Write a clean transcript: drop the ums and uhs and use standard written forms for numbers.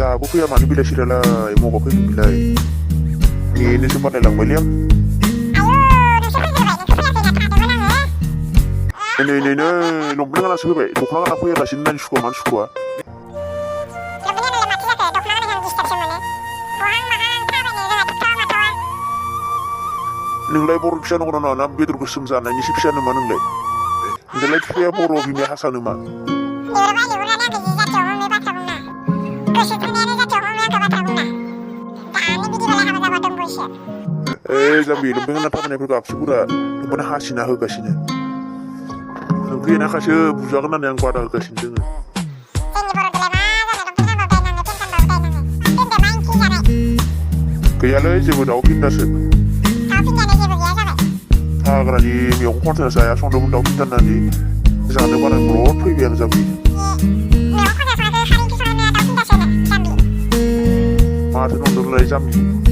जाहाबो फैया मानो बिलाइ सिरालाय मबाव फैगोन बिलाय बेनोसो बानायलांबायलै आं नै लंपेन्ट गानासो फैबाय दख'ना गाना फैयालासिनो नायनो सुखुवा मानो सुखुवा नोंलाय बर' फिसा नंगौना नङा ना बेदर गोसोम जानायनिसो फिसा नामा नोंलाय नोंलाय फिसाया बर' बिमाया हारसा नामा जाम्बि लंपेन्ट गानना थाबायनायफोरखौ आबसुफोरा नोंखौनो हासिना होगासिनो नोंखौ एनाखासो बुजागोन होननानै आं बादा होगासिनो दोङो गैयालै जेबो दाउ फिन्दासो हाग्रानि मैगं खनसायना जाया संदोंमोन दाउ फिन्दा होननानै जानो बारा ब्लद फैबाय आरो जाम्बि माथो नंदोंलाय जाम्बि